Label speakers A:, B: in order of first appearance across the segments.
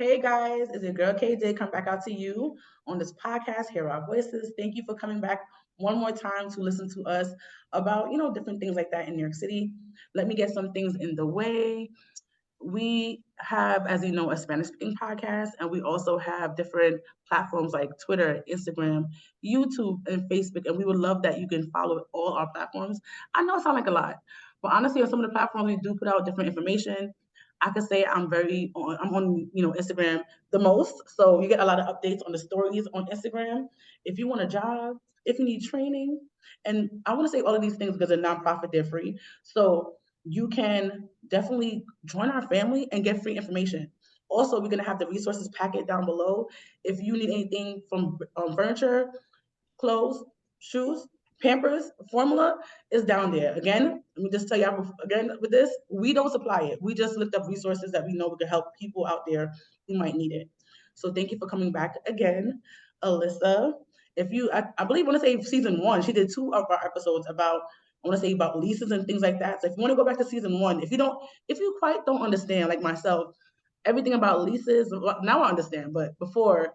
A: Hey guys, it's your girl KJ. Come back out to you on this podcast, Hear Our Voices. Thank you for coming back one more time to listen to us about, different things like that in New York City. Let me get some things in the way. We have, as you know, a Spanish speaking podcast, and we also have different platforms like Twitter, Instagram, YouTube, and Facebook. And we would love that you can follow all our platforms. I know it sounds like a lot, but honestly, on some of the platforms, we do put out different information. I could say I'm on, Instagram the most. So you get a lot of updates on the stories on Instagram. If you want a job, if you need training, and I want to say all of these things because they're nonprofit, they're free. So you can definitely join our family and get free information. Also, we're gonna have the resources packet down below. If you need anything from furniture, clothes, shoes, Pampers, formula is down there. Again, let me just tell you again with this, we don't supply it. We just looked up resources that we know we can help people out there who might need it. So thank you for coming back again, Alissa. If you, I believe, want to say season one, she did two of our episodes about, I want to say about leases and things like that. So if you want to go back to season one, if you quite don't understand, like myself, everything about leases, well, now I understand, but before,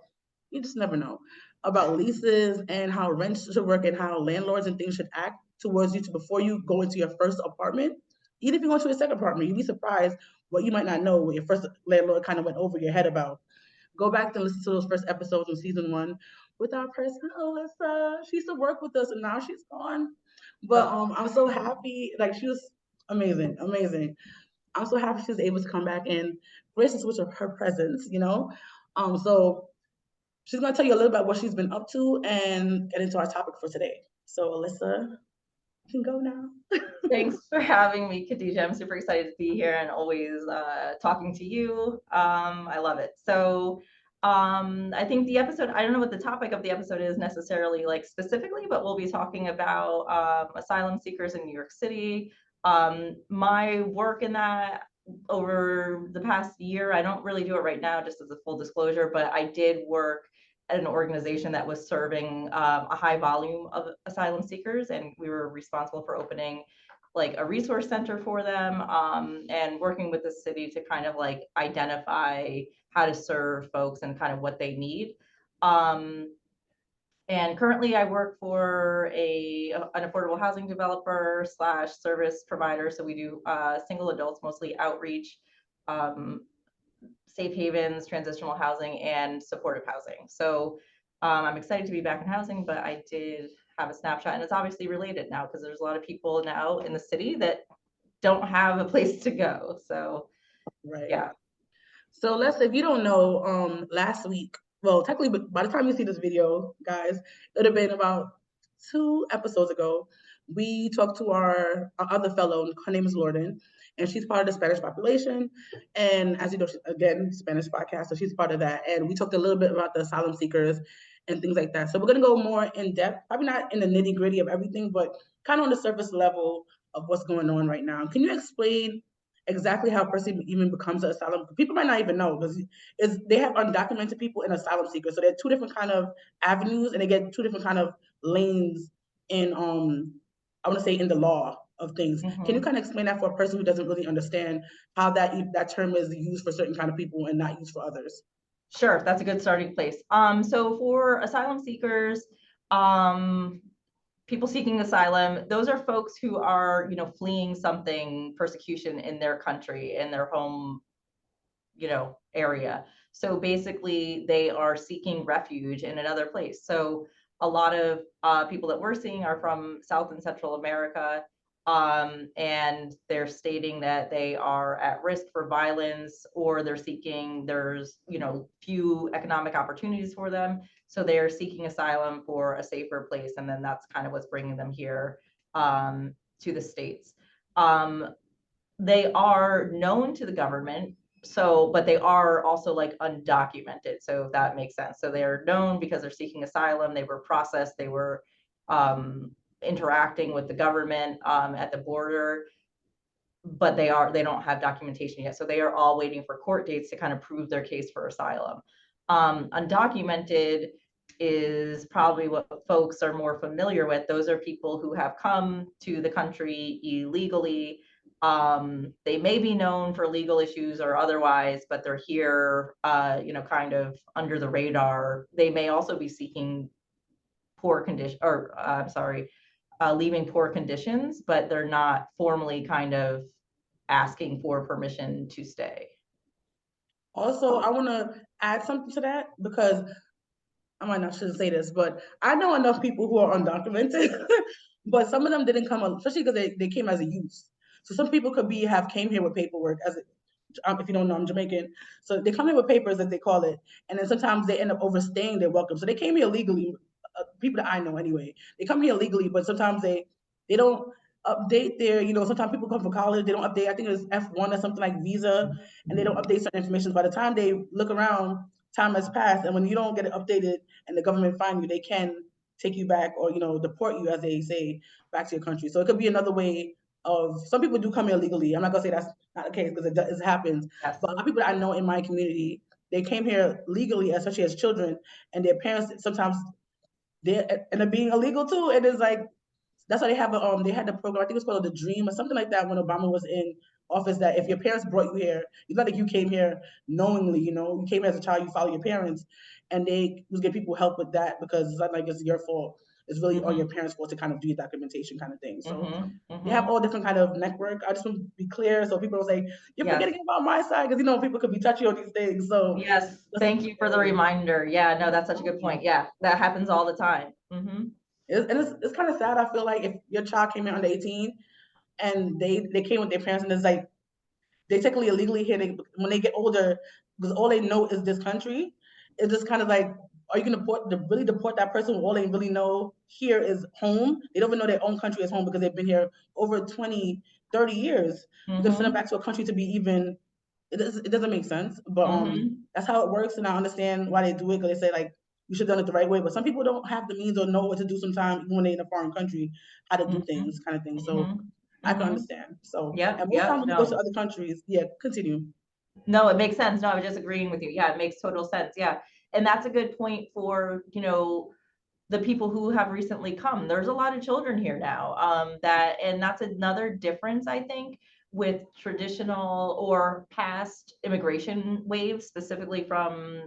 A: you just never know about leases and how rents should work and how landlords and things should act towards you before you go into your first apartment. Even if you go into a second apartment, you'd be surprised what you might not know what your first landlord kind of went over your head about. Go back and listen to those first episodes in season one with our person Alissa. She used to work with us and now she's gone. But I'm so happy. Like she was amazing, amazing. I'm so happy she was able to come back and grace us with her presence. So she's going to tell you a little about what she's been up to and get into our topic for today. So, Alissa, you can go now.
B: Thanks for having me, Khadija. I'm super excited to be here and always talking to you. I love it. So I think the episode, I don't know what the topic of the episode is necessarily like specifically, but we'll be talking about asylum seekers in New York City. My work in that over the past year, I don't really do it right now, just as a full disclosure, but I did work at an organization that was serving a high volume of asylum seekers, and we were responsible for opening like a resource center for them, and working with the city to kind of like identify how to serve folks and kind of what they need. Um, and currently I work for an affordable housing developer slash service provider. So we do single adults, mostly outreach, um, safe havens, transitional housing, and supportive housing. So I'm excited to be back in housing, but I did have a snapshot, and it's obviously related now because there's a lot of people now in the city that don't have a place to go. So
A: Right.
B: yeah.
A: So, let's, if you don't know, last week, well, technically, by the time you see this video, guys, it would have been about 2 episodes ago. We talked to our other fellow, her name is Lorden, and she's part of the Spanish population. And as you know, again, Spanish podcast, so she's part of that. And we talked a little bit about the asylum seekers and things like that. So we're gonna go more in depth, probably not in the nitty gritty of everything, but kind of on the surface level of what's going on right now. Can you explain exactly how a person even becomes an asylum? People might not even know because they have undocumented people and asylum seekers, so there are two different kind of avenues, and they get two different kind of lanes in I want to say in the law of things. Can you
B: Mm-hmm.
A: kind of explain that for a person who doesn't really understand how that term is used for certain kind of people and not used for others?
B: Sure, that's a good starting place. So for asylum seekers, um, people seeking asylum, those are folks who are, fleeing something, persecution in their country, in their home, area. So basically, they are seeking refuge in another place. So a lot of people that we're seeing are from South and Central America, and they're stating that they are at risk for violence, or there's few economic opportunities for them, so they are seeking asylum for a safer place, and then that's kind of what's bringing them here, to the States. um, they are known to the government, so, but they are also like undocumented, so that makes sense. So they're known because they're seeking asylum, they were processed, they were um, interacting with the government at the border, but they don't have documentation yet, so they are all waiting for court dates to kind of prove their case for asylum. Undocumented is probably what folks are more familiar with. Those are people who have come to the country illegally, They may be known for legal issues or otherwise, but they're here, kind of under the radar. They may also be seeking poor condition, or I'm sorry, leaving poor conditions, but they're not formally kind of asking for permission to stay.
A: Also, I want to add something to that because I might not shouldn't say this, but I know enough people who are undocumented, but some of them didn't come, especially because they came as a youth. So some people could have came here with paperwork as if you don't know, I'm Jamaican. So they come here with papers, as they call it, and then sometimes they end up overstaying their welcome. So they came here legally. People that I know anyway, they come here legally, but sometimes they don't update their. Sometimes people come from college, they don't update. I think it's F1 or something like visa, and they don't update certain information. By the time they look around, time has passed, and when you don't get it updated and the government find you, they can take you back or deport you, as they say, back to your country. So it could be another way of. Some people do come here legally. I'm not gonna say that's not the case because it happens.
B: Yes.
A: But a lot of people that I know in my community, they came here legally, especially as children, and their parents sometimes they end up being illegal too. And it's like that's why they have they had the program. I think it's called the Dream or something like that when Obama was in office. That if your parents brought you here, it's not like you came here knowingly. You came here as a child. You follow your parents, and they was give people help with that because it's not like it's your fault. It's really on your parents' fault to kind of do your documentation kind of thing. So they have all different kind of network. I just want to be clear so people don't say you're
B: Yes.
A: forgetting about my side because people could be touchy on these things. So
B: Yes. Thank you for the reminder. Yeah, no, that's such a good point. Yeah, that happens all the time.
A: it's kind of sad. I feel like if your child came in under 18 and they came with their parents and it's like they technically illegally here. When they get older, because all they know is this country, it's just kind of like, are you going to really deport that person when all they really know here is home? They don't even know their own country is home because they've been here over 20, 30 years. You're going to send them back to a country to be even, it doesn't make sense. But that's how it works. And I understand why they do it because they say, like, you should have done it the right way. But some people don't have the means or know what to do sometimes, even when they're in a foreign country, how to do things, kind of thing. So I can understand. So,
B: Yep,
A: and most
B: yep,
A: times when you go to
B: no.
A: other countries, yeah, continue.
B: No, it makes sense. No, I was just agreeing with you. Yeah, it makes total sense. Yeah. And that's a good point for, the people who have recently come. There's a lot of children here now. And that's another difference, I think, with traditional or past immigration waves, specifically from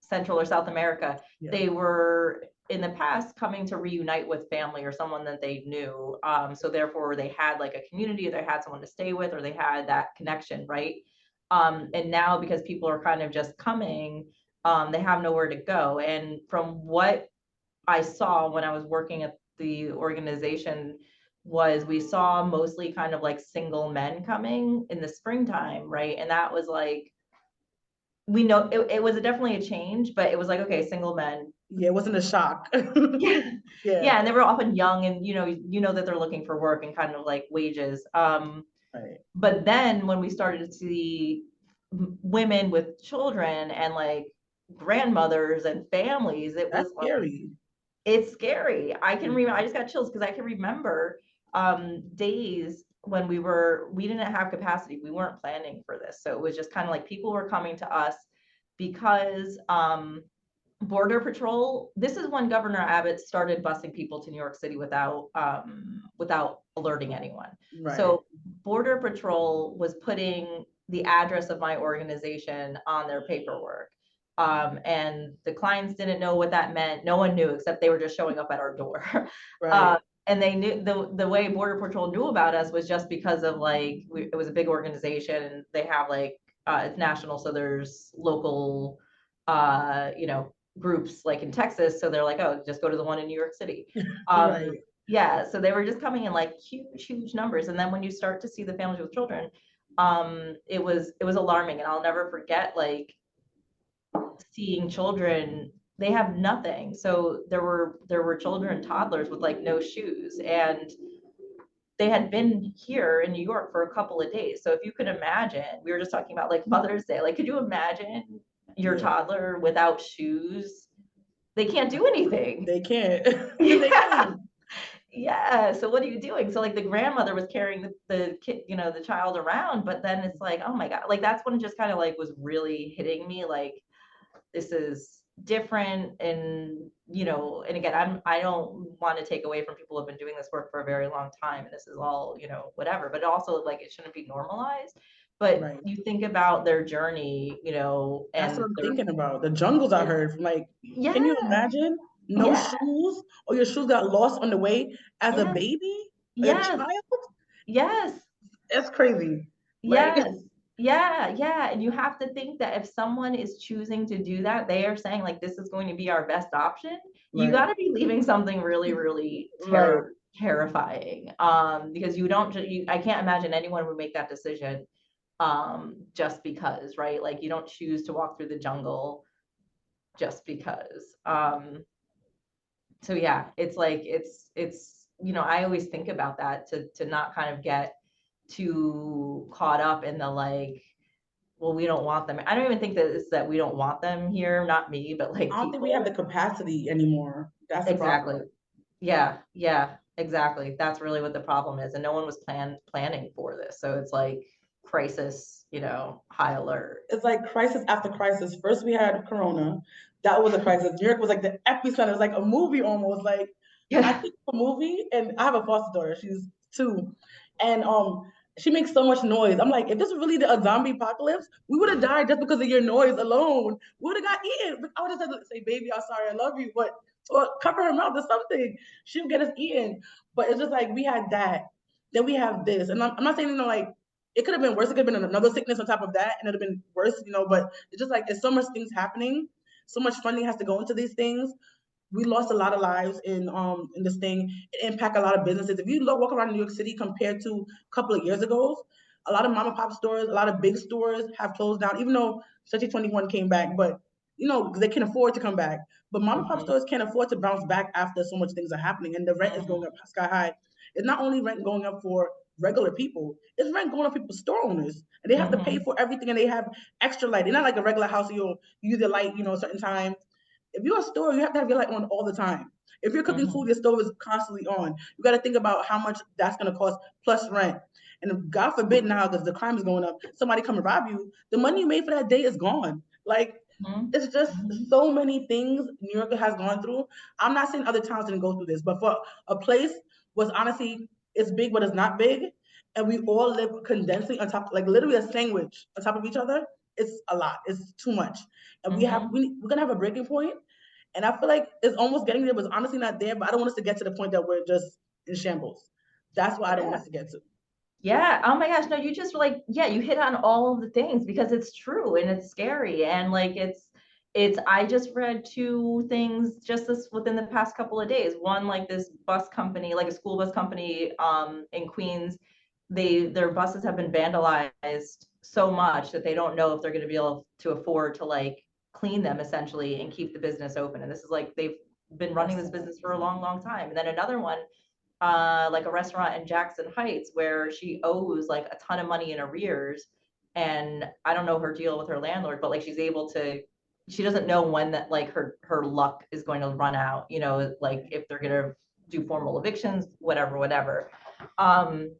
B: Central or South America.
A: Yeah.
B: They were in the past coming to reunite with family or someone that they knew. So therefore they had like a community, they had someone to stay with, or they had that connection, right? And now because people are kind of just coming, they have nowhere to go. And from what I saw when I was working at the organization was we saw mostly kind of like single men coming in the springtime, right? And that was like, we know it was definitely a change, but it was like, okay, single men.
A: Yeah, it wasn't a shock.
B: Yeah.
A: Yeah.
B: Yeah, and they were often young and that they're looking for work and kind of like wages.
A: Right.
B: But then when we started to see women with children and like grandmothers and families, it
A: That's
B: was like,
A: scary.
B: it's scary. I just got chills because I can remember days when we didn't have capacity. We weren't planning for this. So it was just kind of like people were coming to us because Border Patrol, this is when Governor Abbott started busing people to New York City without alerting anyone.
A: Right.
B: So Border Patrol was putting the address of my organization on their paperwork. And the clients didn't know what that meant. No one knew except they were just showing up at our door.
A: Right.
B: And they knew the way Border Patrol knew about us was just because of like it was a big organization. They have like it's national, so there's local groups like in Texas. So they're like, oh, just go to the one in New York City.
A: Right.
B: Yeah, so they were just coming in like huge numbers. And then when you start to see the families with children, it was alarming. And I'll never forget like seeing children, they have nothing. So there were children and toddlers with like no shoes, and they had been here in New York for a couple of days. So if you could imagine, we were just talking about like Mother's Day, like could you imagine your toddler without shoes? They can't do anything.
A: They can't. They can't.
B: Yeah, so what are you doing? So like the grandmother was carrying the kid, the child around, but then it's like, oh my God, like that's when it just kind of like was really hitting me, like this is different, and and again, I don't want to take away from people who have been doing this work for a very long time, and this is all, whatever, but also like it shouldn't be normalized. But
A: Right.
B: you think about their journey,
A: That's what
B: and
A: I'm
B: their,
A: thinking about. The jungles I heard from, like, can you
B: yeah,
A: imagine no
B: yeah,
A: shoes, or your shoes got lost on the way as a
B: yes,
A: baby, a
B: yes,
A: child?
B: yes.
A: That's crazy. Like,
B: Yes. Yeah, yeah. And you have to think that if someone is choosing to do that, they are saying like this is going to be our best option. You
A: right,
B: got to be leaving something really, really
A: right.
B: terrifying. Because you don't I can't imagine anyone would make that decision just because, right? Like you don't choose to walk through the jungle just because. So yeah, it's like I always think about that, to not kind of get too caught up in the like, well, we don't want them. I don't even think that it's that we don't want them here, not me, but like
A: I don't think we have the
B: people.
A: capacity anymore. That's the problem.
B: Exactly. Yeah, yeah, exactly. That's really what the problem is. And no one was planning for this. So it's like crisis, high alert.
A: It's like crisis after crisis. First we had Corona. That was a crisis. New York was like the epicenter. It was like a movie almost. Like, I
B: Yeah.
A: think a movie, and I have a foster daughter. She's 2, and she makes so much noise. I'm like, if this was really a zombie apocalypse, we would have died just because of your noise alone. We would have got eaten. I would have had to say, "Baby, I'm sorry, I love you," but or cover her mouth or something. She'll get us eaten. But it's just like we had that. Then we have this, and I'm not saying like it could have been worse. It could have been another sickness on top of that, and it'd have been worse. But it's just like it's so much things happening, so much funding has to go into these things. We lost a lot of lives in this thing. It impact a lot of businesses. If you walk around New York City compared to a couple of years ago, a lot of mom and pop stores, a lot of big stores have closed down. Even though Section 21 came back, but they can afford to come back. But mom and pop
B: Hmm.
A: stores can't afford to bounce back after so much things are happening, and the rent is going
B: Hmm.
A: up sky high. It's not only rent going up for regular people, it's rent going up for store owners, and they have to pay
B: Hmm.
A: for everything, and they have extra light. They're not like a regular house. You'll use your light, a certain time. If you're a store, you have to have your light on all the time. If you're cooking food,
B: Hmm.
A: your stove is constantly on. You got to think about how much that's going to cost plus rent. And if, God forbid now, because the crime is going up, somebody come and rob you, the money you made for that day is gone. Like,
B: Hmm.
A: it's just
B: Hmm.
A: so many things New York has gone through. I'm not saying other towns didn't go through this, but for a place was honestly, it's big, but it's not big. And we all live condensing on top, like literally a sandwich on top of each other. It's a lot. It's too much. And
B: Hmm.
A: we're gonna have a breaking point, and I feel like it's almost getting there, but it's honestly not there. But I don't want us to get to the point that we're just in shambles. That's what I don't want
B: Yeah.
A: us to get to.
B: Yeah. Oh my gosh. No, you just like, yeah, you hit on all of the things because it's true and it's scary. And like, I just read 2 things just this within the past couple of days. One, like this bus company, like a school bus company, in Queens, their buses have been vandalized so much that they don't know if they're going to be able to afford to like clean them essentially and keep the business open. And this is like, they've been running
A: That's
B: this
A: sad.
B: business for a long, long time. And then another one, like a restaurant in Jackson Heights where she owes like a ton of money in arrears. And I don't know her deal with her landlord, but like she doesn't know when that like her luck is going to run out, like if they're gonna do formal evictions, whatever, whatever. Um,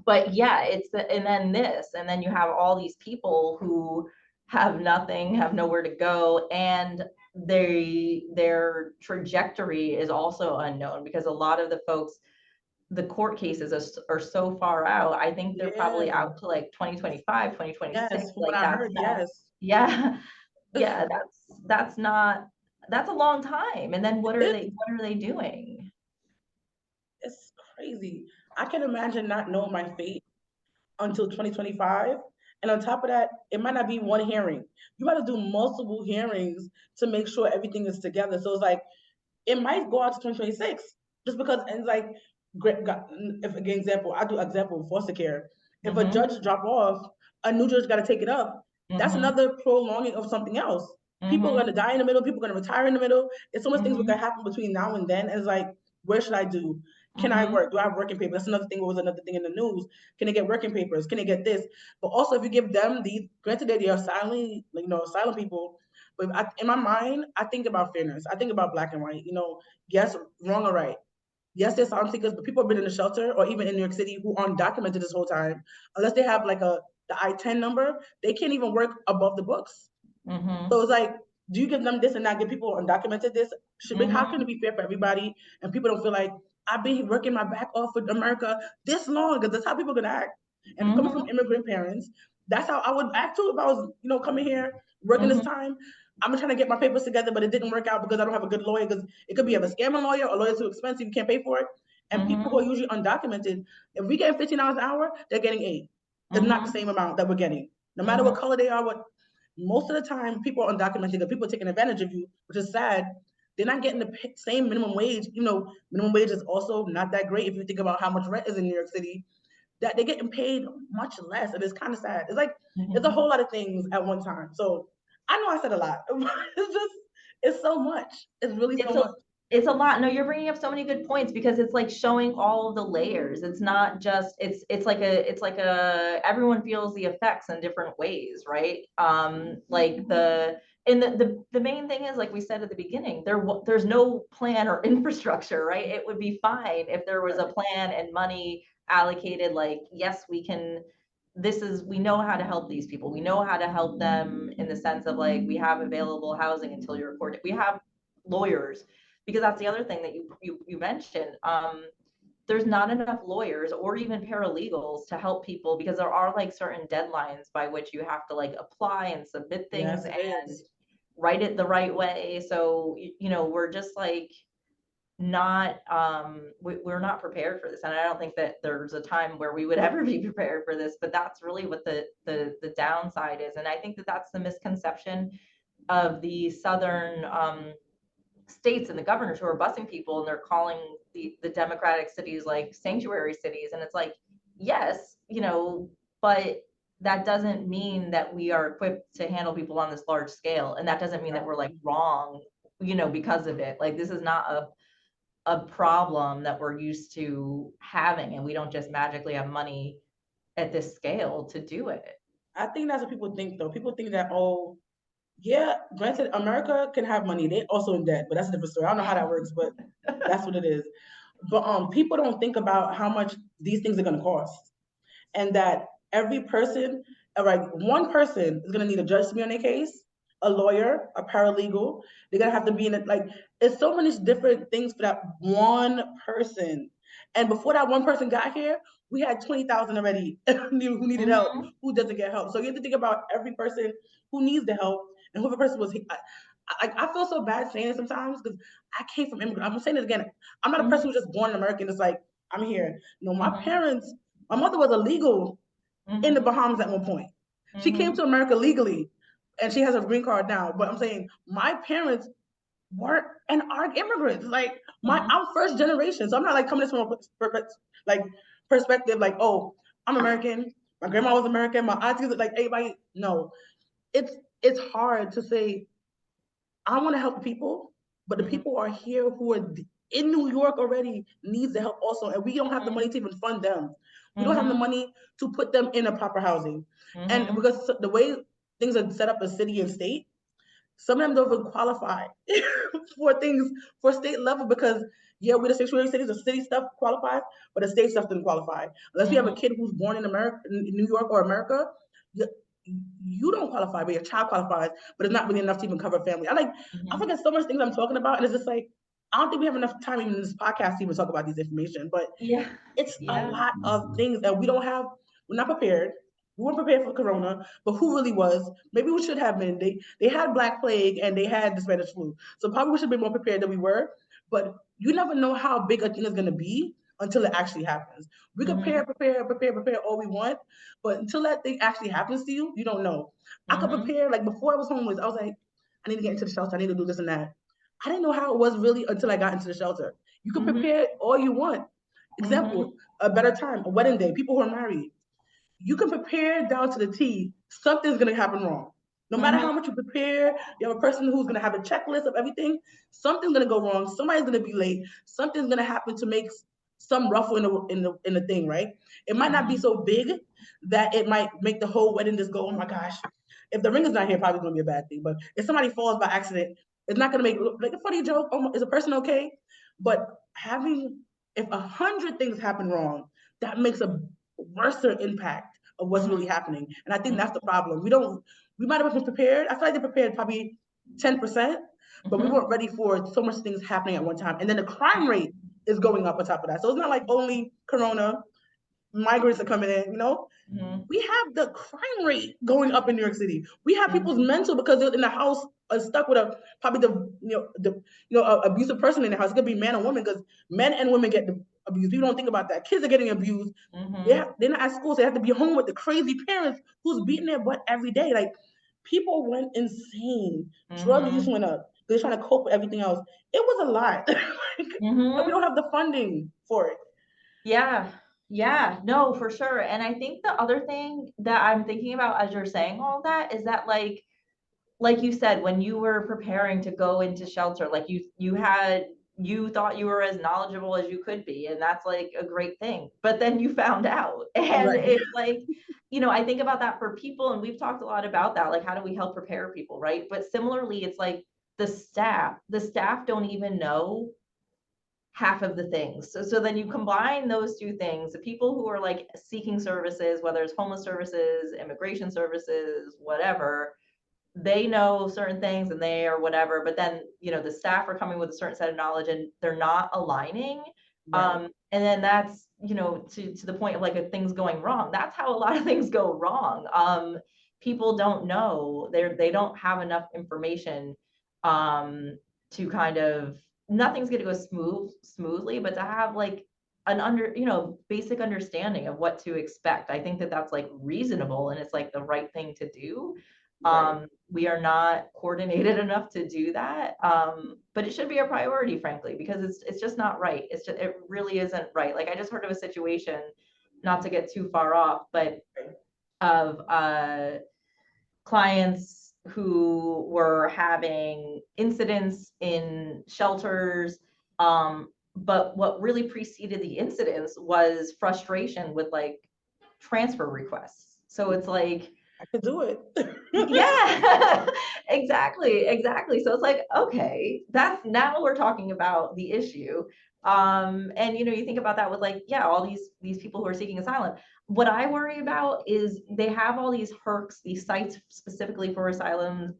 B: but yeah, and then and then you have all these people who have nothing, have nowhere to go, and their trajectory is also unknown because a lot of the folks, the court cases are so far out. I think they're probably
A: Yeah.
B: out to like 2025,
A: Yes.
B: 2026.
A: From what
B: Like
A: I
B: that's
A: heard,
B: not,
A: yes.
B: yeah, yeah, that's not, that's a long time. And then
A: It's
B: what are they doing?
A: it's crazy. I can imagine not knowing my fate until 2025. And on top of that, it might not be one hearing. You got to do multiple hearings to make sure everything is together. So it's like it might go out to 2026 just because. And it's like, if again example, I do example foster care. If a
B: Mm-hmm.
A: judge drop off, a new judge got to take it up. That's
B: Mm-hmm.
A: another prolonging of something else. People are
B: Mm-hmm.
A: gonna die in the middle. People are gonna retire in the middle. It's so much things that
B: Mm-hmm.
A: can happen between now and then. And it's like, where should I do? Can I
B: Mm-hmm.
A: work? Do I have working papers? That's another thing. What was another thing in the news? Can they get working papers? Can they get this? But also, if you give them these, granted that they are silently, silent people, but in my mind, I think about fairness. I think about black and white. Yes, wrong or right. Yes, there's asylum seekers, but people have been in the shelter or even in New York City who aren't documented this whole time, unless they have like the I-10 number. They can't even work above the books.
B: Mm-hmm.
A: So it's like do you give them this and not give people undocumented this? How can it be fair for everybody and people don't feel like I've been working my back off with America this long? Because that's how people are gonna act. And coming from immigrant parents, that's how I would act too if I was, coming here working this time. I'm trying to get my papers together, but it didn't work out because I don't have a good lawyer. Because it could be a scamming lawyer, or lawyer too expensive, you can't pay for it. And people who are usually undocumented, if we get $15 an hour, they're getting 8. It's not the same amount that we're getting, no matter what color they are. What most of the time, people are undocumented. The people are taking advantage of you, which is sad. They're not getting the same minimum wage. Minimum wage is also not that great if you think about how much rent is in New York City. That they're getting paid much less, and it's kind of sad. It's like it's a whole lot of things at one time. So I know I said a lot. It's so much. It's really so much.
B: It's a lot. No, you're bringing up so many good points because it's like showing all of the layers. It's not just it's like a everyone feels the effects in different ways, right? Like the main thing is, like we said at the beginning, there's no plan or infrastructure, right? It would be fine if there was a plan and money allocated. Like, yes, we know how to help these people. We know how to help them in the sense of, like, we have available housing until you're reported. We have lawyers, because that's the other thing that you mentioned. There's not enough lawyers or even paralegals to help people, because there are like certain deadlines by which you have to like apply and submit things and write it the right way. So, we're just like not we're not prepared for this, and I don't think that there's a time where we would ever be prepared for this. But that's really what the downside is, and I think that that's the misconception of the southern states and the governors who are busing people, and they're calling the democratic cities like sanctuary cities. And it's like, yes, but that doesn't mean that we are equipped to handle people on this large scale, and that doesn't mean that we're like wrong, because of it. Like, this is not a problem that we're used to having, and we don't just magically have money at this scale to do it.
A: I think that's what people think, though. People think that, oh, yeah, granted, America can have money. They're also in debt, but that's a different story. I don't know how that works, but that's what it is. But people don't think about how much these things are going to cost, and that every person, like one person, is going to need a judge to be on their case, a lawyer, a paralegal. They're going to have to be in it. Like, it's so many different things for that one person. And before that one person got here, we had 20,000 already who needed help, who doesn't get help. So you have to think about every person who needs the help, and whoever person was. I feel so bad saying it sometimes, because I came from immigrant. I'm saying it again. I'm not a person who's just born American. It's like, I'm here. My parents, my mother was illegal in the Bahamas at one point. She came to America legally, and she has a green card now. But I'm saying my parents weren't and are immigrants. Like, I'm first generation, so I'm not like coming from a perspective like, oh, I'm American. My grandma was American. My aunties, like everybody. No, it's hard to say I want to help the people, but the people are here who are in New York already needs the help also, and we don't have the money to even fund them. We don't have the money to put them in a proper housing, and because the way things are set up as city and state, some of them don't even qualify for things for state level, because we're the sanctuary cities, the city stuff qualifies, but the state stuff didn't qualify. Unless you have a kid who's born in America, in New York or America, you don't qualify, but your child qualifies, but it's not really enough to even cover a family. I forget so much things I'm talking about, and it's just like, I don't think we have enough time even in this podcast to even talk about these information, but it's a lot of things that we're not prepared. We weren't prepared for Corona, but who really was? Maybe we should have been. They had Black Plague and they had the Spanish flu, so probably we should have been more prepared than we were. But you never know how big a thing is going to be until it actually happens. We can prepare all we want, but until that thing actually happens to you, you don't know. I could prepare, like before I was homeless, I was like, I need to get into the shelter, I need to do this and that. I didn't know how it was really until I got into the shelter. You can prepare all you want. Example, a better time, a wedding day, people who are married. You can prepare down to the T, something's gonna happen wrong. No matter how much you prepare, you have a person who's gonna have a checklist of everything, something's gonna go wrong, somebody's gonna be late, something's gonna happen to make some ruffle in the thing, right? It might not be so big that it might make the whole wedding just go, oh my gosh. If the ring is not here, probably gonna be a bad thing. But if somebody falls by accident, it's not gonna make like a funny joke. Oh, is a person okay? But if 100 things happen wrong, that makes a worse impact of what's really happening. And I think that's the problem. We might have been prepared. I feel like they're prepared probably 10%, but we
B: Mhm.
A: weren't ready for so much things happening at one time. And then the crime rate is going up on top of that. So it's not like only Corona, migrants are coming in,
B: Mhm.
A: we have the crime rate going up in New York City. We have people's
B: Mhm.
A: mental because they're in the house stuck with a probably a abusive person in the house. It could be man or woman because men and women get abused. People don't think about that. Kids are getting abused.
B: Mhm.
A: They're not at school, so they have to be home with the crazy parents who's beating their butt every day. Like people went insane. Drug use
B: Mhm.
A: went up. They're trying to cope with everything else. It was a lot. And we
B: Mhm.
A: don't have the funding for it.
B: Yeah. Yeah. No, for sure. And I think the other thing that I'm thinking about as you're saying all that is that like you said, when you were preparing to go into shelter, like you thought you were as knowledgeable as you could be, and that's like a great thing. But then you found out. And
A: Right.
B: it's like, I think about that for people, and we've talked a lot about that. Like, how do we help prepare people, right? But similarly, it's like the staff don't even know half of the things. So then you combine those two things, the people who are like seeking services, whether it's homeless services, immigration services, whatever, they know certain things and they are whatever, but then the staff are coming with a certain set of knowledge and they're not aligning.
A: Right.
B: And then that's to the point of like things going wrong. That's how a lot of things go wrong. People don't know, they don't have enough information to kind of, nothing's going to go smoothly, but to have like an basic understanding of what to expect. I think that that's like reasonable and it's like the right thing to do.
A: Right.
B: We are not coordinated enough to do that. But it should be a priority, frankly, because it's just not right. It really isn't right. Like I just heard of a situation, not to get too far off, but of clients who were having incidents in shelters. But what really preceded the incidents was frustration with like transfer requests. So it's like,
A: I could do it.
B: yeah, exactly. So it's like, okay, that's now we're talking about the issue. And you think about that with like, yeah, all these people who are seeking asylum. What I worry about is they have all these HERCs, these sites specifically for asylum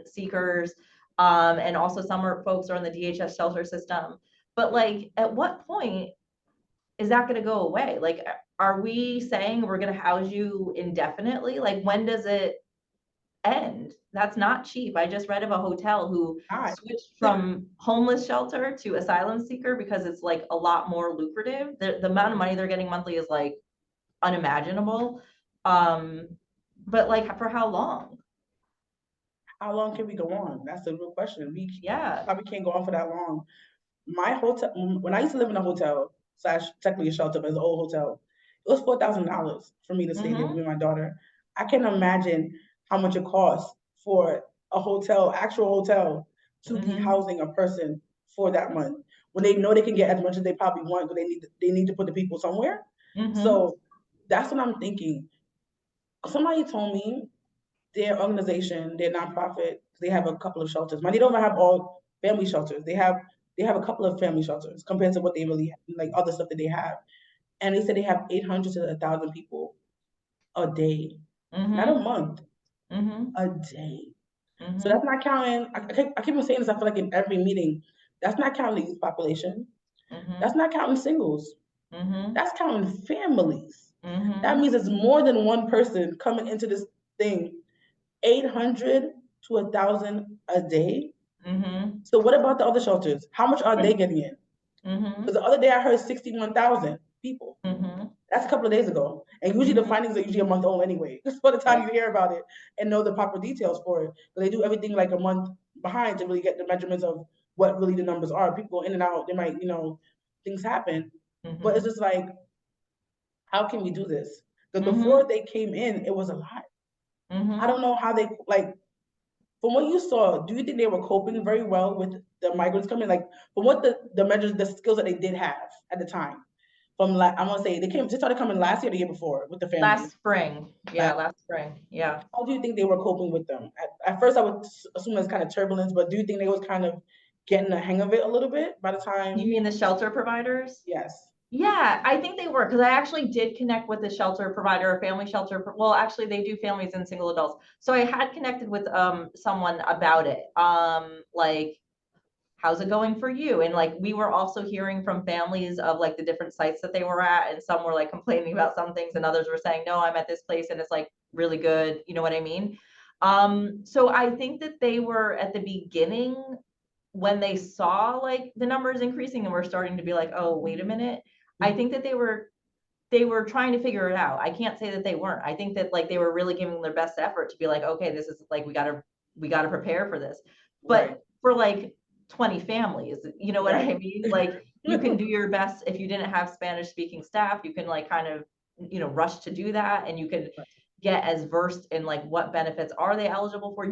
B: seekers, and also some folks are in the DHS shelter system. But like, at what point is that going to go away? Like, are we saying we're going to house you indefinitely? Like, when does it end? That's not cheap. I just read of a hotel who
A: Hi.
B: switched from homeless shelter to asylum seeker because it's like a lot more lucrative. The amount of money they're getting monthly is like unimaginable. Um, but like for how long?
A: How long can we go on? That's the real question. We
B: Yeah.
A: probably can't go on for that long. My hotel, when I used to live in a hotel slash technically a shelter, but it's an old hotel, it was $4,000 for me to stay there
B: Mm-hmm.
A: with my daughter. I can imagine how much it costs for a hotel, actual hotel, to be
B: Mm-hmm.
A: housing a person for that month when they know they can get as much as they probably want, but they need to put the people somewhere.
B: Mm-hmm.
A: So that's what I'm thinking. Somebody told me their organization, their nonprofit, they have a couple of shelters. But they don't have all family shelters. They have a couple of family shelters compared to what they really like other stuff that they have. And they said they have 800 to 1,000 people a day, not a
B: Mm-hmm.
A: month,
B: Mm-hmm.
A: a day. So
B: Mm-hmm.
A: that's not counting. I keep on saying this. I feel like in every meeting, that's not counting the youth population. That's
B: Mm-hmm.
A: not counting singles.
B: Mm-hmm.
A: That's counting families. That
B: Mm-hmm.
A: means it's more than one person coming into this thing 800 to 1,000 a day.
B: Mm-hmm.
A: So what about the other shelters? How much are they getting in?
B: Mm-hmm.
A: Because the other day I heard 61,000 people.
B: Mm-hmm.
A: That's a couple of days ago. And usually the
B: Mm-hmm.
A: findings are usually a month old anyway. Just by the time
B: Right.
A: you hear about it and know the proper details for it. But they do everything like a month behind to really get the measurements of what really the numbers are. People go in and out, they might, things happen. But it's
B: Mm-hmm.
A: just like, how can we do this? Because
B: Mm-hmm.
A: before they came in, it was a lot. I
B: Mm-hmm.
A: don't know how they like from what you saw, do you think they were coping very well with the migrants coming? Like from what the measures, the skills that they did have at the time. I'm gonna say they started coming last year, or the year before, with the
B: Last
A: families.
B: spring.
A: Last,
B: Yeah, last spring. Yeah.
A: how do you think they were coping with them? At first, I would assume it's kind of turbulence, but do you think they was kind of getting the hang of it a little bit by the
B: You
A: time?
B: mean the shelter providers?
A: Yes.
B: Yeah, I think they were, because I actually did connect with a shelter provider, a family shelter. Well, actually, they do families and single adults. So I had connected with someone about it. Like, how's it going for you? And like we were also hearing from families of like the different sites that they were at, and some were like complaining about some things, and others were saying, no, I'm at this place and it's like really good. You know what I mean? So I think that they were at the beginning, when they saw like the numbers increasing and we're starting to be like, oh, wait a minute. I think that they were trying to figure it out. I can't say that they weren't. I think that like they were really giving their best effort to be like, okay, this is like we gotta prepare for this.
A: Right.
B: But for like 20 families, you know what
A: Right.
B: I mean? Like you can do your best. If you didn't have Spanish speaking staff, you can like kind of, rush to do that, and you could get as versed in like what benefits are they eligible for.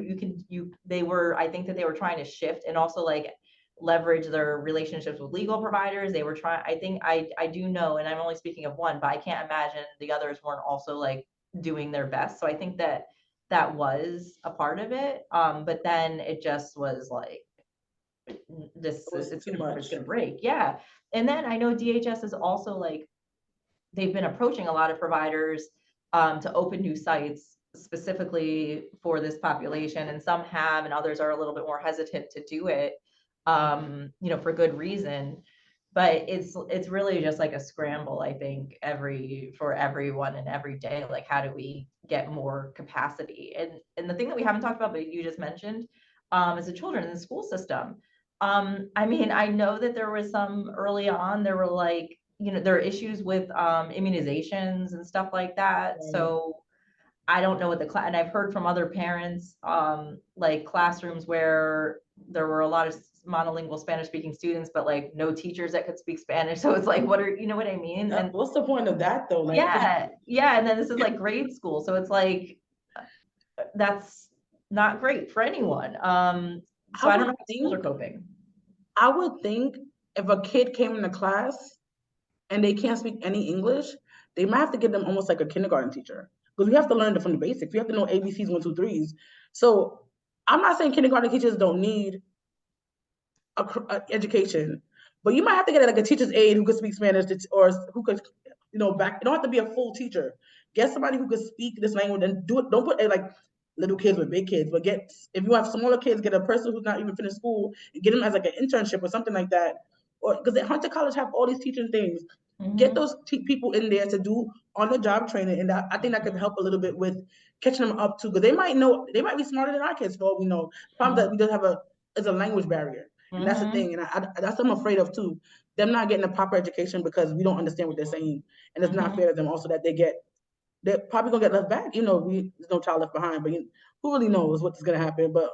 B: They were, I think that they were trying to shift and also like leverage their relationships with legal providers. They were trying, I think, I do know, and I'm only speaking of one, but I can't imagine the others weren't also like doing their best. So I think that that was a part of it. But then it just was like,
A: It was
B: it's
A: too
B: gonna
A: much.
B: break. Yeah. And then I know DHS is also like, they've been approaching a lot of providers to open new sites specifically for this population, and some have, and others are a little bit more hesitant to do it, for good reason. But it's really just like a scramble, I think, for everyone and every day. Like, how do we get more capacity? And the thing that we haven't talked about, but you just mentioned, is the children in the school system. I mean, I know that there was some early on, there were like, there are issues with immunizations and stuff like that.
A: Right.
B: So I don't know what the class, and I've heard from other parents, like classrooms where there were a lot of monolingual Spanish speaking students, but like no teachers that could speak Spanish. So it's like, you know what I mean? And
A: What's the point of that though? Like,
B: yeah, yeah. And then this is like grade school. So it's like, that's not great for anyone.
A: I
B: So I don't
A: would
B: know how schools are
A: think,
B: coping.
A: I would think if a kid came into class and they can't speak any English, they might have to get them almost like a kindergarten teacher because we have to learn it from the basics. We have to know ABCs, one, two, threes. So I'm not saying kindergarten teachers don't need a education, but you might have to get like a teacher's aide who could speak Spanish or who could, back. You don't have to be a full teacher. Get somebody who could speak this language and do it. Don't put like little kids with big kids, but get if you have smaller kids, get a person who's not even finished school and get them as like an internship or something like that. Or because at Hunter College have all these teaching things. Get
B: Mm-hmm.
A: those people in there to do on the job training, and I think that could help a little bit with catching them up too, because they might know they might be smarter than our kids for all we know. The problem that we just have is a language barrier. And that's the
B: Mm-hmm.
A: thing, and that's what I'm afraid of too. Them not getting a proper education because we don't understand what they're saying, and it's not
B: Mm-hmm.
A: fair to them. Also, that they're probably gonna get left back. There's no child left behind, but who really knows what's gonna happen? But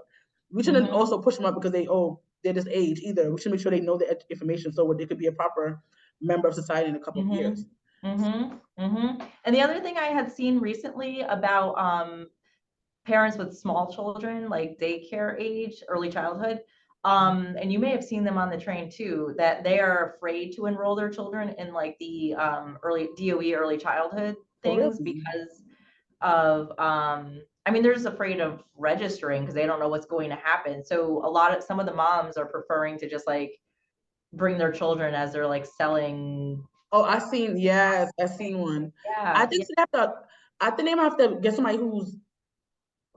A: we shouldn't
B: Mm-hmm.
A: also push them up because they're this age either. We should make sure they know the information so they could be a proper member of society in a couple of
B: Mm-hmm.
A: years.
B: Mm-hmm. Mm-hmm. And the other thing I had seen recently about parents with small children, like daycare age, early childhood, and you may have seen them on the train too, that they are afraid to enroll their children in like the early DOE early childhood
A: Oh,
B: things
A: really?
B: because of I mean, they're just afraid of registering because they don't know what's going to happen. So some of the moms are preferring to just like bring their children as they're like selling.
A: Oh, yes, I seen one. I
B: Yeah.
A: think they have to. I think they might have to get somebody who's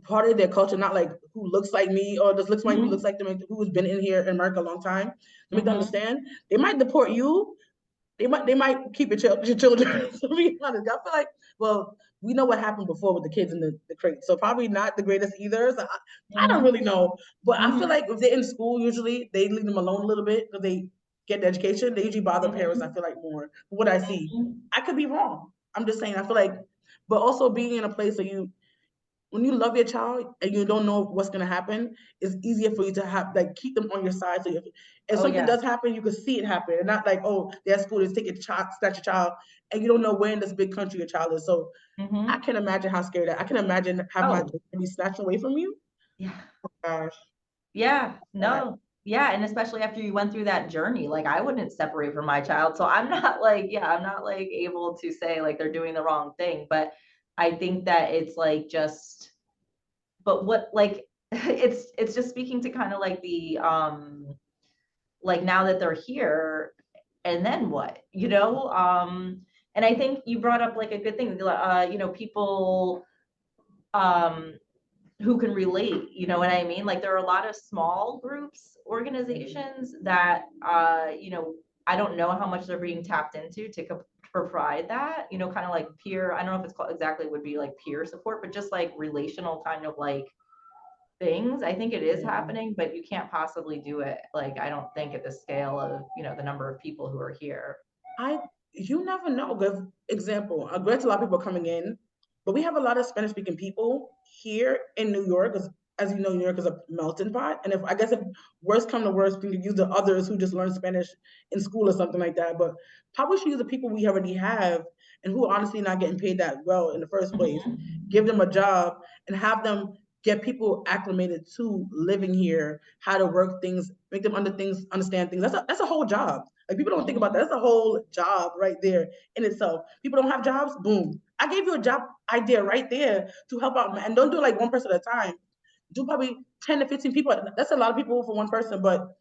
A: part of their culture, not like who looks like me or just looks like who looks
B: Mm-hmm.
A: like them, who's been in here in America a long time to make them
B: Mm-hmm.
A: understand. They might deport you. They might keep your children. To be honest, I feel like we know what happened before with the kids in the crate, so probably not the greatest either. So I don't really
B: Mm-hmm.
A: know, but I feel
B: Mm-hmm.
A: like if they're in school, usually they leave them alone a little bit because they get the education. They usually bother parents. I
B: Mm-hmm.
A: feel like more. From what I see, I could be wrong. I'm just saying. I feel like, but also being in a place where when you love your child and you don't know what's gonna happen, it's easier for you to have like keep them on your side. So if
B: Oh
A: something
B: yeah.
A: does happen, you can see it happen, and not like, oh, their school is taking child, snatch your child, and you don't know where in this big country your child is. So I
B: Mm-hmm.
A: can imagine how scary that. I can imagine having my
B: Oh
A: children be snatched away from you.
B: yeah.
A: Gosh,
B: Yeah.
A: that
B: No. Yeah. And especially after you went through that journey, like I wouldn't separate from my child. So I'm not like, yeah, I'm not like able to say like they're doing the wrong thing. But I think that it's like just, but what like it's just speaking to kind of like the like now that they're here, and then what, and I think you brought up like a good thing, people who can relate, you know what I mean? Like there are a lot of small groups, organizations that, I don't know how much they're being tapped into to provide that, kind of like peer, I don't know if it's called exactly would be like peer support, but just like relational kind of like things. I think it is happening, but you can't possibly do it. Like, I don't think at the scale of, the number of people who are here.
A: You never know. Good example. Granted, a lot of people are coming in, but we have a lot of Spanish speaking people here in New York. As you know, New York is a melting pot. And if worst come to worst, we can use the others who just learn Spanish in school or something like that. But probably should use the people we already have and who are honestly not getting paid that well in the first place. Give them a job and have them get people acclimated to living here, how to work things, make them understand things. That's a whole job. Like people don't think about that. That's a whole job right there in itself. People don't have jobs. Boom. I gave you a job idea right there to help out. And don't do it like one person at a time. Do probably 10 to 15 people. That's a lot of people for one person, but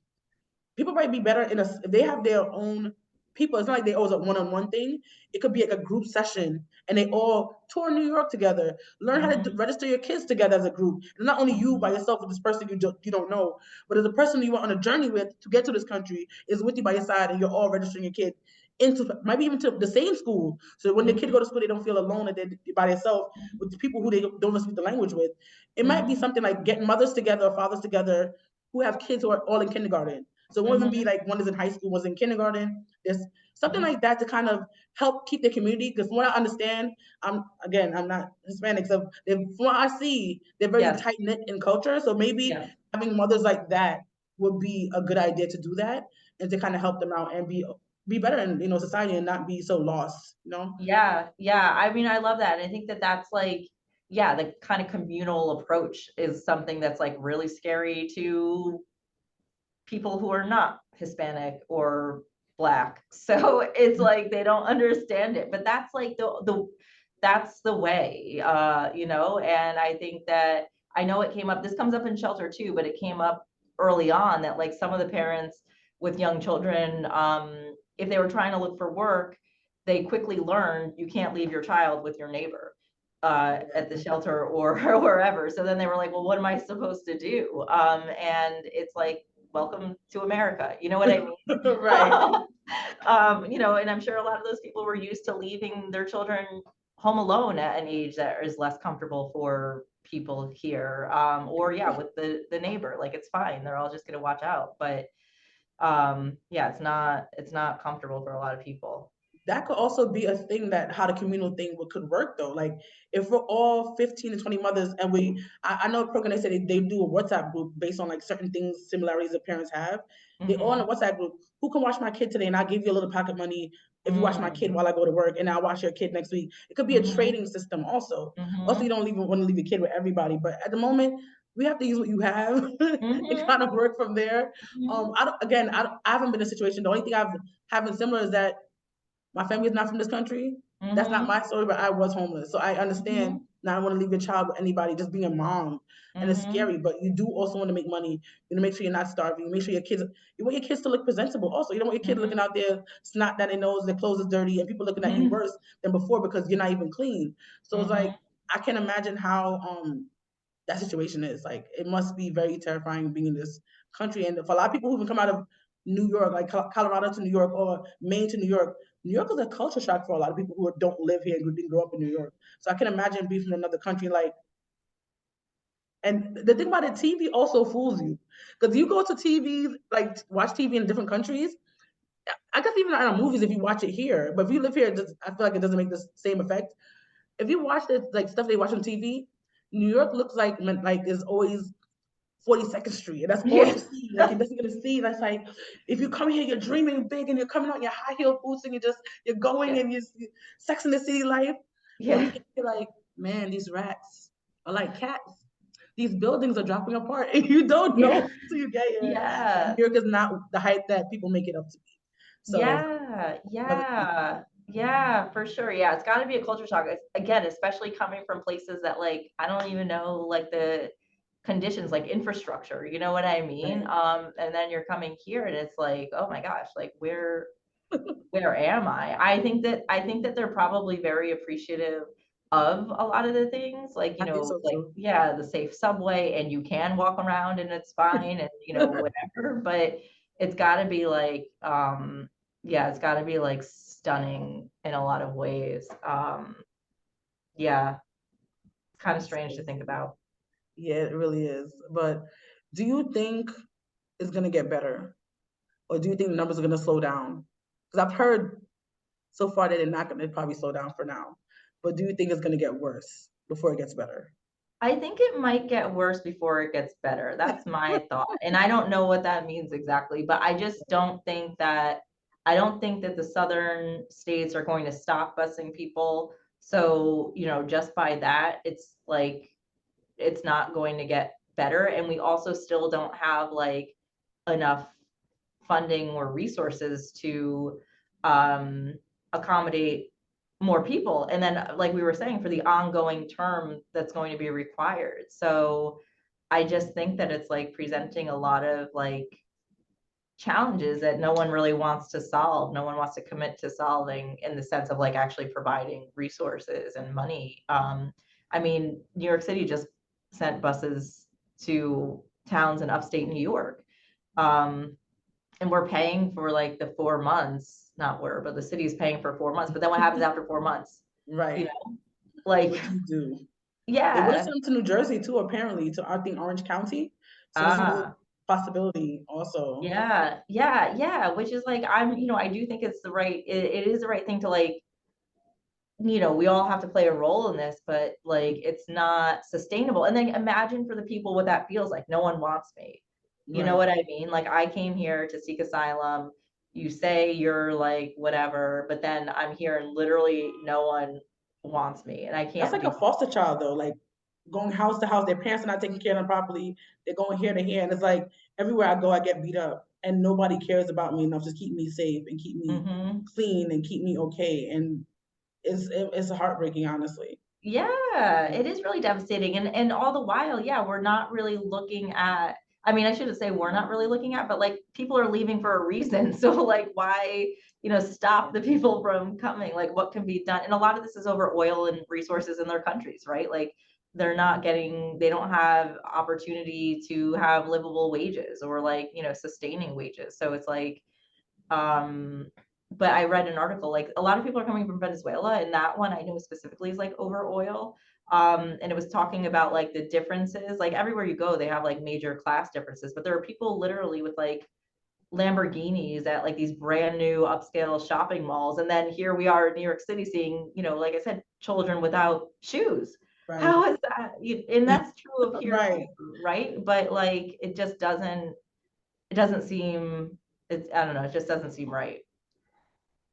A: people might be better if they have their own people. It's not like they always a one-on-one thing. It could be like a group session and they all tour New York together, learn how to register your kids together as a group. And not only you by yourself with this person you don't know, but as a person you went on a journey with to get to this country is with you by your side and you're all registering your kid into maybe even to the same school. So when the kid go to school, they don't feel alone and they're by themselves with the people who they don't speak the language with. It might be something like getting mothers together or fathers together who have kids who are all in kindergarten. So it won't even be like one is in high school, one's in kindergarten. There's something like that to kind of help keep the community. Because from what I understand, I'm not Hispanic, so from what I see, they're very
B: Yes.
A: tight knit in culture. So maybe
B: Yes.
A: having mothers like that would be a good idea to do that and to kind of help them out and be better in society and not be so lost.
B: Yeah. Yeah. I mean, I love that. And I think that that's like, yeah, the kind of communal approach is something that's like really scary to people who are not Hispanic or Black. So it's like they don't understand it, but that's like that's the way, and I think that I know it came up, this comes up in shelter too, but it came up early on that like some of the parents with young children, if they were trying to look for work, they quickly learned you can't leave your child with your neighbor at the shelter or wherever. So then they were like, well, what am I supposed to do? And it's like, welcome to America. You know what I mean?
A: Right.
B: And I'm sure a lot of those people were used to leaving their children home alone at an age that is less comfortable for people here. Or yeah, with the neighbor, like it's fine. They're all just gonna watch out. But yeah, it's not comfortable for a lot of people.
A: That could also be a thing that how the communal thing could work though. Like if we're all 15 to 20 mothers and I know a program they said they do a WhatsApp group based on like certain things, similarities that parents have. They all in a WhatsApp group. Who can watch my kid today? And I'll give you a little pocket money if you watch my kid while I go to work and I'll watch your kid next week. It could be a trading system also. Also, you don't want to leave your kid with everybody. But at the moment, we have to use what you have and kind of work from there. I haven't been in a situation. The only thing I've having similar is that my family is not from this country. That's not my story, but I was homeless. So I understand not want to leave your child with anybody, just being a mom. And it's scary, but you do also want to make money. You want to make sure you're not starving. You make sure you want your kids to look presentable. Also, you don't want your kid looking out there, snot down their nose, their clothes is dirty, and people looking at you worse than before because you're not even clean. So it's like, I can't imagine how that situation is. Like, it must be very terrifying being in this country. And for a lot of people who even come out of New York, like Colorado to New York or Maine to New York is a culture shock for a lot of people who don't live here and didn't grow up in New York. So I can imagine being from another country, like, and the thing about it, TV also fools you. Because you go to TV, like watch TV in different countries. I guess even in movies, if you watch it here, but if you live here, I feel like it doesn't make the same effect. If you watch the like stuff they watch on TV, New York looks like is always 42nd Street, and that's all
B: Yeah.
A: you see. Like that's you're gonna see. That's like if you come here, you're dreaming big, and you're coming out in your high heel boots, and you're going
B: Yeah.
A: and you're Sex in the City life. When
B: Yeah.
A: you get here, like man, these rats are like cats. These buildings are dropping apart, and you don't
B: Yeah.
A: know until you get here. And
B: Yeah.
A: New York is not the height that people make it up to be. So
B: Yeah,
A: another thing.
B: yeah, yeah, for sure. Yeah, it's got to be a culture shock. Again, especially coming from places that like I don't even know like the conditions, like infrastructure. You know what I mean?
A: Right.
B: And then you're coming here, and it's like, oh my gosh, like where? where am I? I think that they're probably very appreciative of a lot of the things, like,
A: I think so
B: like,
A: too.
B: yeah, the safe subway, and you can walk around and it's fine, and whatever, but it's gotta be like, yeah, it's gotta be like stunning in a lot of ways. Yeah, it's kind of strange to think about.
A: Yeah, it really is. But do you think it's gonna get better, or do you think the numbers are gonna slow down? Because I've heard so far that they're not gonna probably slow down for now. But do you think it's gonna get worse before it gets better?
B: I think it might get worse before it gets better. That's my thought. And I don't know what that means exactly, but I don't think that the southern states are going to stop busing people. So, just by that, it's like it's not going to get better. And we also still don't have like enough funding or resources to um, accommodate more people. And then, like we were saying, for the ongoing term that's going to be required. So I just think that it's like presenting a lot of like challenges that no one really wants to solve. No one wants to commit to solving in the sense of like actually providing resources and money. I mean, New York City just sent buses to towns in upstate New York. Um, and we're paying for like the 4 months, not we're, but the city is paying for 4 months. But then what happens after 4 months? You
A: Right.
B: know, like,
A: What do you do? They want to
B: yeah,
A: send them to New Jersey too, apparently, to I think Orange County. So that's another
B: ah,
A: possibility also.
B: yeah, yeah, yeah. Which is like, I do think it's it is the right thing to like, we all have to play a role in this, but like, it's not sustainable. And then imagine for the people what that feels like. No one wants me. You know
A: Right.
B: what I mean? Like, I came here to seek asylum. You say you're like whatever, but then I'm here and literally no one wants me, and I
A: That's
B: can't
A: like a
B: do.
A: foster child though, like going house to house. Their parents are not taking care of them properly. They're going here to here, and it's like everywhere I go, I get beat up, and nobody cares about me enough to keep me safe and keep me
B: Hmm.
A: clean and keep me okay. And it's heartbreaking, honestly.
B: Yeah, it is really devastating. And all the while, yeah, we're not really looking at, I mean, I shouldn't say we're not really looking at, but like people are leaving for a reason. So like why, stop the people from coming? Like what can be done? And a lot of this is over oil and resources in their countries, right? Like they don't have opportunity to have livable wages or like, sustaining wages. So it's like, um, but I read an article, like a lot of people are coming from Venezuela, and that one I know specifically is like over oil. And it was talking about like the differences. Like everywhere you go, they have like major class differences, but there are people literally with like Lamborghinis at like these brand new upscale shopping malls. And then here we are in New York City seeing, like I said, children without shoes.
A: Right.
B: How is that? And that's true of here
A: Right.
B: too, right? But like it doesn't seem, I don't know, it just doesn't seem right.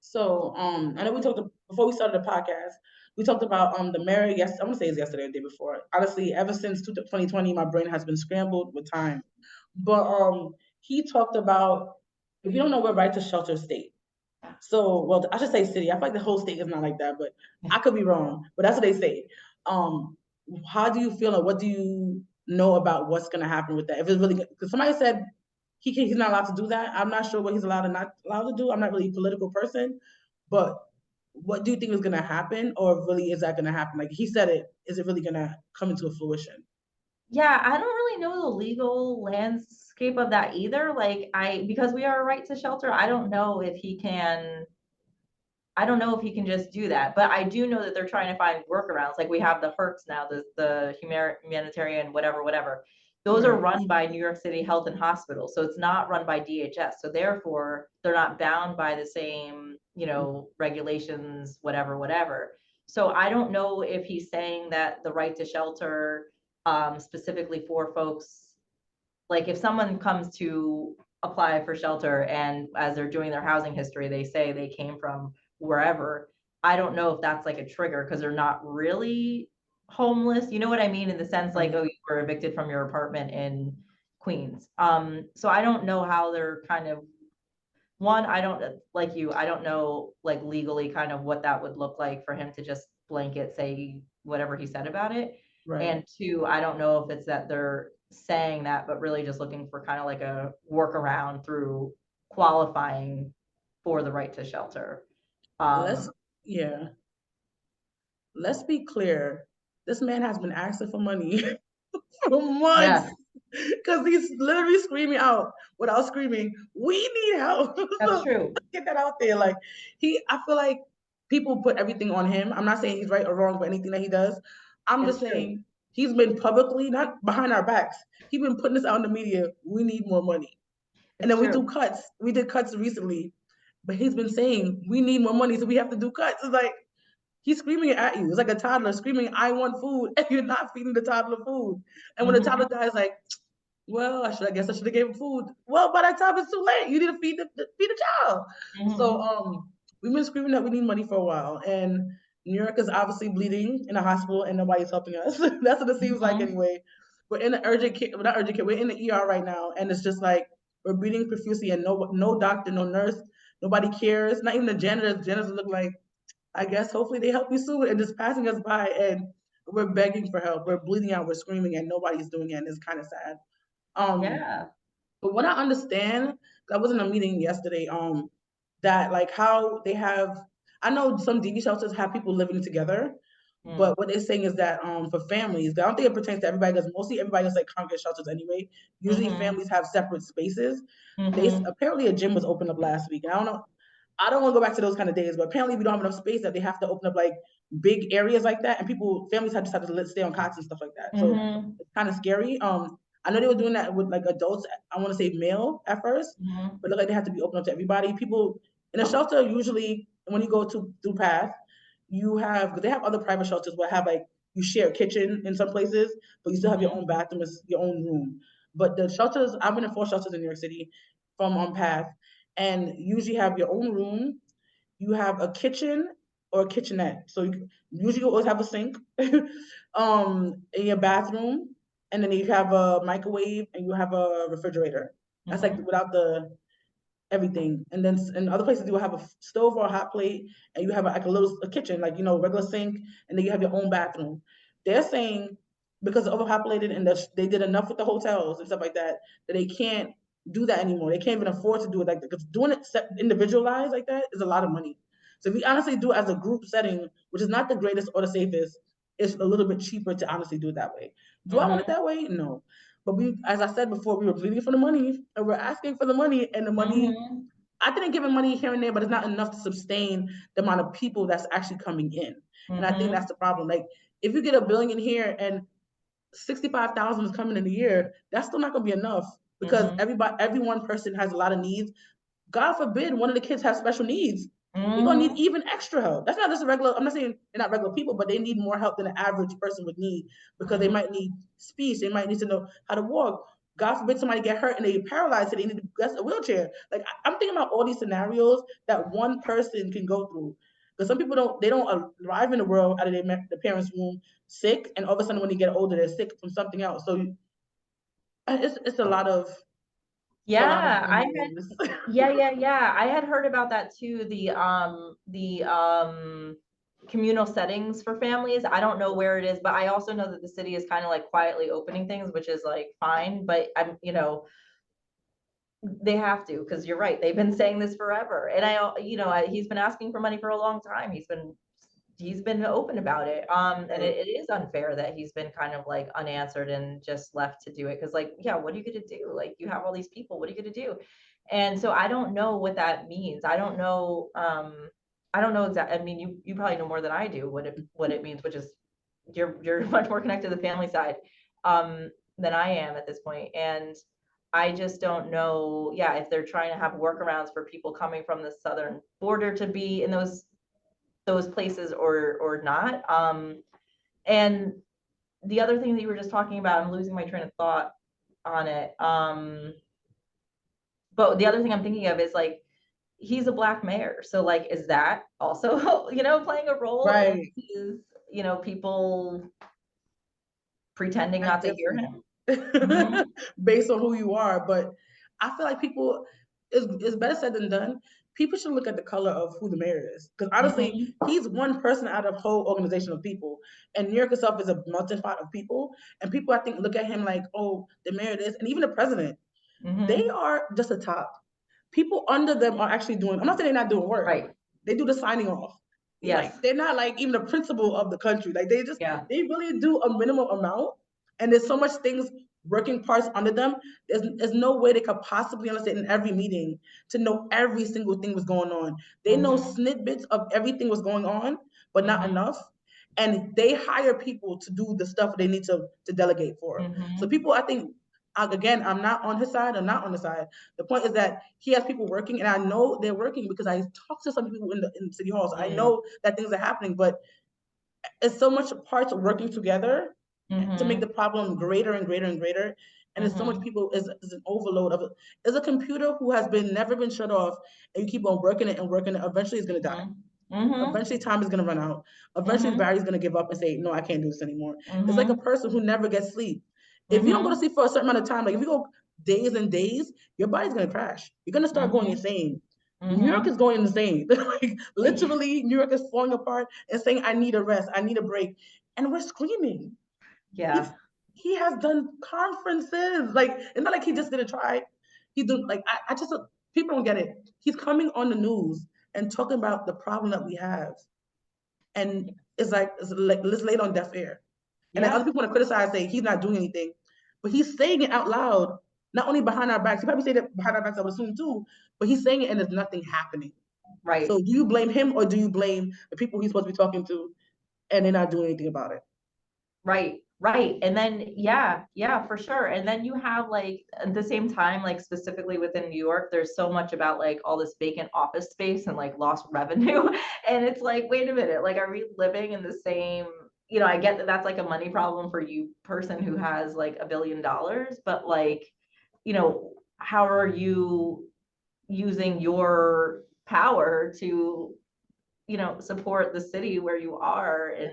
A: So I know we talked before we started the podcast. We talked about the mayor. Yes, I'm gonna say it's yesterday or the day before. Honestly, ever since 2020, my brain has been scrambled with time. But he talked about if you don't know what right to shelter state. So, well, I should say city. I feel like the whole state is not like that, but I could be wrong. But that's what they say. Um, how do you feel, and what do you know about what's going to happen with that? If it's really because somebody said he's not allowed to do that. I'm not sure what he's allowed and not allowed to do. I'm not really a political person, but what do you think is going to happen, or really is that going to happen? Like he said it, is it really going to come into a fruition?
B: Yeah, I don't really know the legal landscape of that either. Like because we are a right to shelter, I don't know if he can just do that, but I do know that they're trying to find workarounds. Like we have the HERCs now, the humanitarian whatever, whatever. Those are
A: Right,
B: run by New York City Health and Hospitals, so it's not run by DHS. So therefore, they're not bound by the same, regulations, whatever, whatever. So I don't know if he's saying that the right to shelter, specifically for folks, like if someone comes to apply for shelter and as they're doing their housing history, they say they came from wherever. I don't know if that's like a trigger because they're not really homeless. You know what I mean? In the sense like,
A: right.
B: oh, you were evicted from your apartment in Queens. So I don't know how they're kind of one, I don't like you, I don't know like legally kind of what that would look like for him to just blanket say whatever he said about it.
A: Right.
B: And two, I don't know if it's that they're saying that, but really just looking for kind of like a workaround through qualifying for the right to shelter.
A: Let's
B: Um,
A: yeah. Let's be clear. This man has been asking for money for months
B: yeah,
A: because he's literally screaming out without screaming, "We need help."
B: that's
A: So
B: true.
A: let's get that out there. Like I feel like people put everything on him. I'm not saying he's right or wrong for anything that he does. I'm just
B: It's true.
A: saying he's been publicly, not behind our backs. He's been putting this out in the media. We need more money, and
B: It's
A: then we
B: true.
A: do cuts. We did cuts recently, but he's been saying we need more money, so we have to do cuts. It's like he's screaming at you. It's like a toddler screaming, "I want food," and you're not feeding the toddler food. And when the toddler
B: Hmm.
A: guy's like, "Well, I guess I should have gave him food." Well, by that time it's too late. You need to feed the child. So
B: Hmm.
A: we've been screaming that we need money for a while, and New York is obviously bleeding in a hospital, and nobody's helping us. That's what it seems like
B: Hmm.
A: anyway. We're in the urgent care, not urgent care. We're in the ER right now, and it's just like we're bleeding profusely, and no doctor, no nurse, nobody cares. Not even the janitors. Janitors look like, I guess hopefully they help you soon, and just passing us by, and we're begging for help. We're bleeding out, we're screaming, and nobody's doing it, and it's kind of sad. Um,
B: Yeah.
A: but what I understand, I was in a meeting yesterday, that like how they have, I know some DV shelters have people living together,
B: Mm.
A: but what they're saying is that for families, I don't think it pertains to everybody because mostly everybody is like congregate shelters anyway. Usually
B: Hmm.
A: families have separate spaces. They
B: Hmm.
A: apparently a gym was opened up last week, and I don't know. I don't want to go back to those kind of days, but apparently we don't have enough space that they have to open up like big areas like that, and families have just had to stay on cots and stuff like that. So
B: Hmm.
A: it's kind of scary. I know they were doing that with like adults. I want to say male at first,
B: Hmm.
A: but look like they have to be open up to everybody. People in a shelter usually when you go to through path, you have they have other private shelters where have like you share a kitchen in some places, but you still have your
B: Hmm.
A: own bathroom, your own room. But the shelters, I've been in 4 shelters in New York City from on path, and usually have your own room. You have a kitchen or a kitchenette. So usually you always have a sink in your bathroom, and then you have a microwave and you have a refrigerator. That's like
B: Hmm.
A: without the everything. And then in other places you will have a stove or a hot plate, and you have like a little a kitchen, like regular sink, and then you have your own bathroom. They're saying because it's overpopulated and they did enough with the hotels and stuff like that that they can't do that anymore. They can't even afford to do it like that because doing it individualized like that is a lot of money. So if we honestly do it as a group setting, which is not the greatest or the safest, it's a little bit cheaper to honestly do it that way. Do I want it
B: Hmm.
A: that way? No. But as I said before, we were bleeding for the money, and we're asking for the money, and the money.
B: Hmm.
A: I didn't give him money here and there, but it's not enough to sustain the amount of people that's actually coming in. And I think
B: Hmm.
A: that's the problem. Like, if you get a billion here and 65,000 is coming in a year, that's still not going to be enough because
B: Hmm.
A: every one person has a lot of needs. God forbid one of the kids has special needs. They're gonna need
B: Hmm.
A: even extra help. That's not just a regular. I'm not saying they're not regular people, but they need more help than an average person would need because they
B: Hmm.
A: might need speech. They might need to know how to walk. God forbid somebody get hurt and they paralyzed, so they need to get a wheelchair. Like I'm thinking about all these scenarios that one person can go through. Because some people don't arrive in the world out of the parents' womb sick, and all of a sudden when they get older, they're sick from something else. So it's a lot of
B: Yeah, I had
A: unknowns.
B: yeah. I had heard about that too. The communal settings for families. I don't know where it is, but I also know that the city is kind of like quietly opening things, which is like fine. But they have to, because you're right. They've been saying this forever, and he's been asking for money for a long time. He's been open about it. And
A: Right.
B: it is unfair that he's been kind of like unanswered and just left to do it. Cause like, yeah, what are you gonna do? Like you have all these people, what are you gonna do? And so I don't know what that means. I don't know exactly. I mean, you probably know more than I do what it means, which is you're much more connected to the family side than I am at this point. And I just don't know, yeah, if they're trying to have workarounds for people coming from the southern border to be in those places or not. And the other thing that you were just talking about, I'm losing my train of thought on it. But the other thing I'm thinking of is like he's a black mayor, so like is that also playing a role in
A: Right.
B: his people pretending
A: That's
B: not to hear
A: different.
B: him? Hmm.
A: Based on who you are. But I feel like people it's better said than done. People should look at the color of who the mayor is. Because honestly,
B: Hmm.
A: he's one person out of a whole organization of people. And New York itself is a melting pot of people. And people I think look at him like, oh, the mayor is, and even the president, they
B: Hmm.
A: are just a top. people under them are actually doing, I'm not saying they're not doing work.
B: Right.
A: They do the signing off.
B: Yes.
A: Like, they're not like even the principal of the country. Like, they
B: Yeah.
A: really do a minimal amount. And there's so much things, working parts under them. There's no way they could possibly understand in every meeting to know every single thing was going on. They know snippets of everything was going on, but not enough. And they hire people to do the stuff they need to delegate for. So people, I think, again, I'm not on his side or not on the side. The point is that he has people working, and I know they're working because I talk to some people in City Hall. So I know that things are happening, but it's so much parts working together to make the problem greater and greater and greater. And there's so much people, is an overload of it. There's a computer who has never been shut off, and you keep on working it and working it. Eventually, it's gonna die. Eventually, time is gonna run out. Eventually, Barry's gonna give up and say, "No, I can't do this anymore." It's like a person who never gets sleep. If you don't go to sleep for a certain amount of time, like if you go days and days, your body's gonna crash. You're gonna start going insane. New York is going insane. Like, literally, New York is falling apart and saying, "I need a rest. I need a break," and we're screaming.
B: Yeah.
A: He has done conferences. Like, it's not like he just didn't try. He did, like, I just, people don't get it. He's coming on the news and talking about the problem that we have, and it's like let's lay it on deaf ear. And then other people want to criticize, say he's not doing anything, but he's saying it out loud, not only behind our backs. He probably say that behind our backs, I would assume too, but he's saying it and there's nothing happening.
B: Right.
A: So do you blame him or do you blame the people he's supposed to be talking to, and they're not doing anything about it?
B: Right. Right. And then, yeah, for sure. And then you have, like, at the same time, like specifically within New York, there's so much about like all this vacant office space and like lost revenue. And it's like, wait a minute, like, are we living in the same, I get that that's like a money problem for you person who has like $1 billion, but like, how are you using your power to support the city where you are and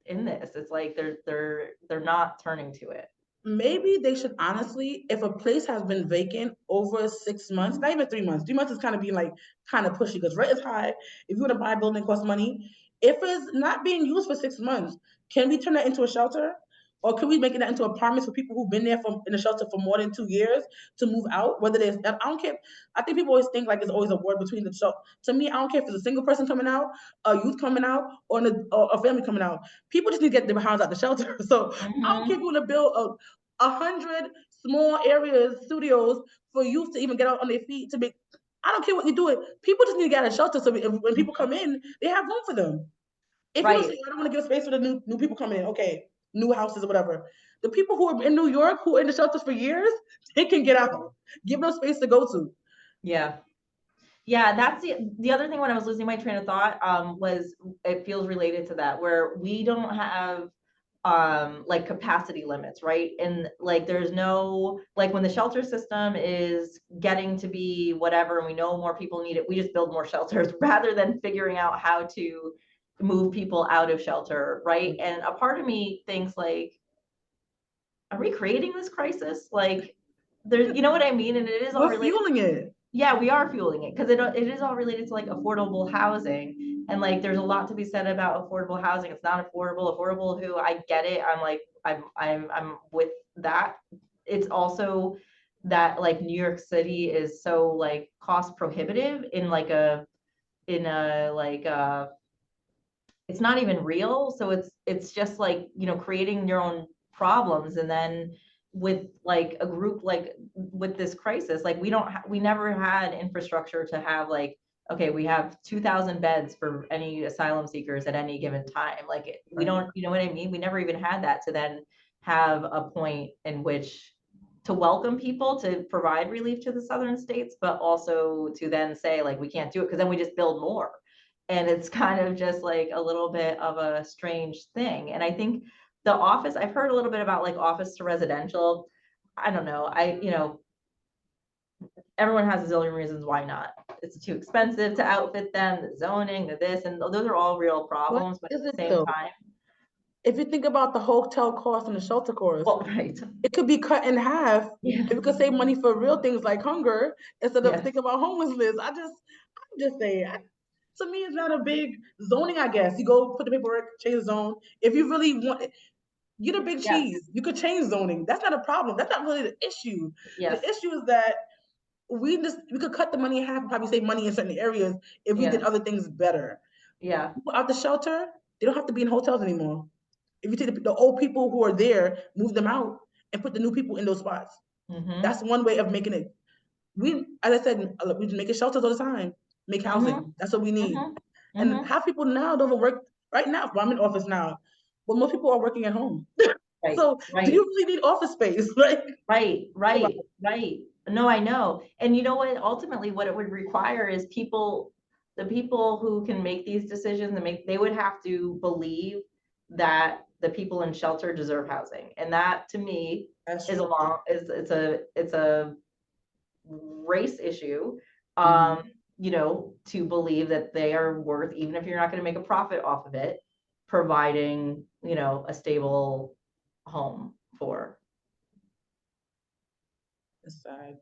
B: in this? It's like they're not turning to it.
A: Maybe they should, honestly, if a place has been vacant over 6 months, not even 3 months, 3 months is kind of being like kind of pushy because rent is high. If you want to buy a building, it costs money. If it's not being used for 6 months, can we turn that into a shelter? Or can we make it into apartments for people who've been there in the shelter for more than 2 years to move out? Whether there's, I don't care. I think people always think like there's always a war between the shelter. To me, I don't care if it's a single person coming out, a youth coming out, or a family coming out. People just need to get their behinds out the shelter. So I don't care if you want to build 100 small areas, studios for youth to even get out on their feet to make. I don't care what you do it. People just need to get out of shelter so when people come in, they have room for them. If you don't say, I don't want to give space for the new people coming in, okay, new houses or whatever. The people who are in New York, who are in the shelters for years, they can get out. Give them space to go to.
B: Yeah. Yeah, that's the other thing when I was losing my train of thought, was it feels related to that, where we don't have like capacity limits, right? And like there's no, like when the shelter system is getting to be whatever and we know more people need it, we just build more shelters rather than figuring out how to move people out of shelter, right? And a part of me thinks like, are we creating this crisis? Like, there's, what I mean? And it is all
A: We're fueling it.
B: Yeah, we are fueling it because it is all related to like affordable housing, and like there's a lot to be said about affordable housing. It's not affordable who, I get it. I'm like, I'm with that. It's also that like New York City is so like cost prohibitive in like it's not even real. So it's just like, creating your own problems. And then with like a group like with this crisis, like we never had infrastructure to have like, okay, we have 2,000 beds for any asylum seekers at any given time. Like we don't, you know what I mean? We never even had that to then have a point in which to welcome people, to provide relief to the southern states, but also to then say like, we can't do it because then we just build more. And it's kind of just like a little bit of a strange thing. And I think the office, I've heard a little bit about like office to residential. I don't know. Everyone has a zillion reasons why not. It's too expensive to outfit them, the zoning, the this, and those are all real problems. But at the same time,
A: if you think about the hotel cost and the shelter cost,
B: well, right,
A: it could be cut in half. If we could save money for real things like hunger instead of thinking about homelessness. I'm just saying. To me, it's not a big zoning, I guess. You go put the paperwork, change the zone. If you really want it, you're the big cheese. You could change zoning. That's not a problem. That's not really the issue. The issue is that we could cut the money in half and probably save money in certain areas if we did
B: Yeah.
A: other things better.
B: Yeah.
A: People out the shelter, they don't have to be in hotels anymore. If you take the old people who are there, move them out and put the new people in those spots.
B: Mm-hmm.
A: That's one way of making it. We, as I said, we just making shelters all the time. Make
B: Mm-hmm.
A: housing. That's what we need.
B: Mm-hmm.
A: And
B: Mm-hmm.
A: half people now don't even work right now. Well, I'm in office now, but most people are working at home.
B: Right.
A: So do
B: Right.
A: you really need office space? Like,
B: Right.
A: think about
B: Right. Right. No, I know. And you know what? Ultimately, what it would require is people, the people who can make these decisions and they would have to believe that the people in shelter deserve housing. And that to me
A: that's
B: is a
A: true.
B: long, is it's a race issue.
A: Mhm.
B: Um, you know, to believe that they are worth, even if you're not going to make a profit off of it, providing, you know, a stable home for.
A: It's sad.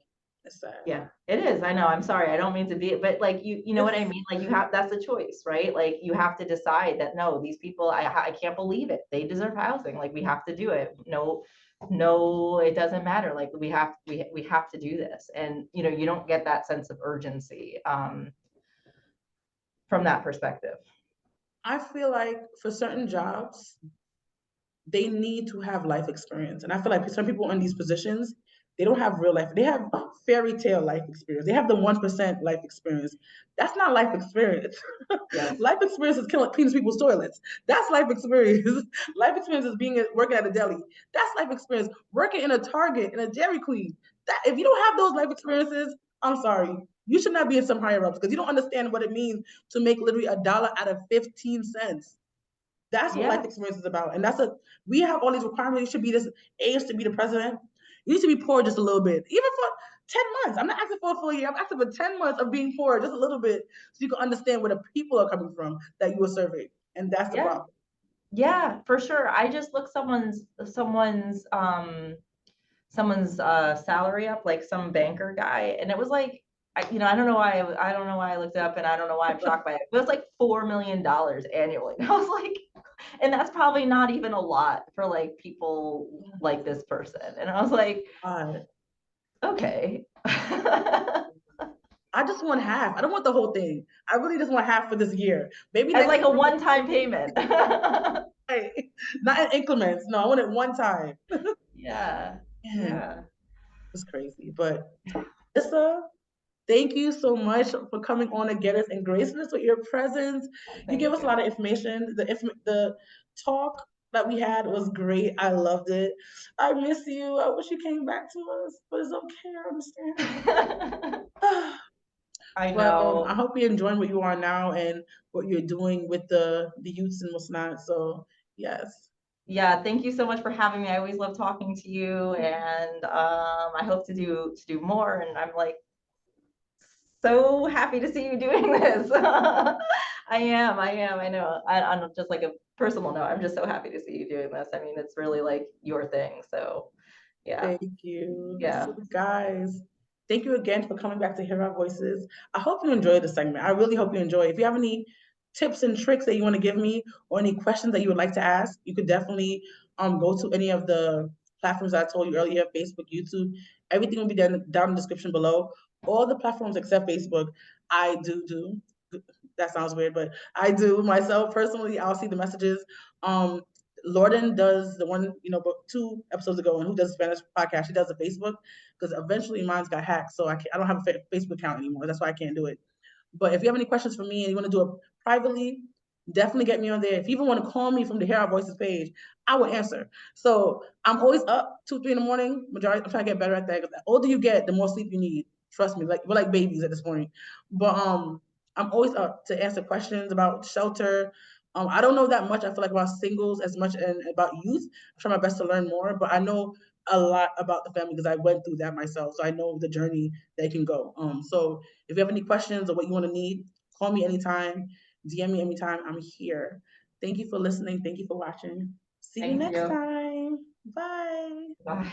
A: It's sad.
B: Yeah, it is. I know. I'm sorry. I don't mean to be, but like you know what I
A: It's,
B: mean? Like you have, that's a choice, right? Like you have to decide that no, these people, I can't believe it. They deserve housing. Like we have to do it. No, no, it doesn't matter. Like we have to do this. And you know, you don't get that sense of urgency from that perspective.
A: I feel like for certain jobs, they need to have life experience. And I feel like some people in these positions, they don't have real life. They have fairy tale life experience. They have the 1% life experience. That's not life experience.
B: Yes.
A: Life experience is cleaning people's toilets. That's life experience. Life experience is working at a deli. That's life experience. Working in a Target, in a Dairy Queen. That if you don't have those life experiences, I'm sorry. You should not be in some higher ups because you don't understand what it means to make literally $1 out of 15 cents. That's what life
B: Yeah.
A: experience is about. And we have all these requirements. You should be this age to be the president. You need to be poor just a little bit, even for 10 months. I'm not asking for a full year. I'm asking for 10 months of being poor, just a little bit, so you can understand where the people are coming from that you are serving. And that's the
B: Yeah.
A: problem.
B: Yeah, for sure. I just looked someone's salary up, like some banker guy, and it was like, you know, I don't know why I looked it up, and I don't know why I'm shocked by it. But it was like $4 million annually. And I was like, and that's probably not even a lot for like people like this person. And I was like,
A: God.
B: okay.
A: I just want half. I don't want the whole thing. I really just want half for this year. Maybe
B: As
A: next
B: like a
A: year.
B: one-time payment.
A: Not in increments. No, I want it one time.
B: Yeah.
A: Man,
B: Yeah.
A: it's crazy. But Issa, thank you so much for coming on and get us and gracing us with your presence. You gave
B: Thank
A: us a
B: you.
A: lot of information. The talk that we had was great. I loved it. I miss you. I wish you came back to us, but it's okay. I understand.
B: I
A: But
B: know.
A: I hope you're enjoying what you are now and what you're doing with the youths and what's not. So yes,
B: Yeah, thank you so much for having me. I always love talking to you, and I hope to do more. And I'm like so happy to see you doing this. I know. On just like a personal note, I'm just so happy to see you doing this. I mean, it's really like your thing. So yeah,
A: thank you.
B: yeah,
A: So guys, thank you again for coming back to hear our voices. I hope you enjoyed the segment. I really hope you enjoy. If you have any tips and tricks that you want to give me or any questions that you would like to ask, you could definitely go to any of the platforms that I told you earlier, Facebook, YouTube. Everything will be down in the description below. All the platforms except Facebook, I do. That sounds weird, but I do myself personally. I'll see the messages. Um, Lorden does the one, but 2 episodes ago, and who does Spanish podcast? She does a Facebook because eventually mine's got hacked, so I don't have a Facebook account anymore. That's why I can't do it. But if you have any questions for me and you want to do it privately, definitely get me on there. If you even want to call me from the Hear Our Voices page, I will answer. So I'm always up 2, 3 in the morning. Majority, I'm trying to get better at that. The older you get, the more sleep you need. Trust me, like we're like babies at this point. But I'm always up to answer questions about shelter. I don't know that much. I feel like about singles as much and about youth. I try my best to learn more, but I know a lot about the family because I went through that myself. So I know the journey they can go. So if you have any questions or what you want to need, call me anytime, DM me anytime. I'm here. Thank you for listening. Thank you for watching. See you
B: thank
A: next
B: you.
A: time. Bye.
B: Bye.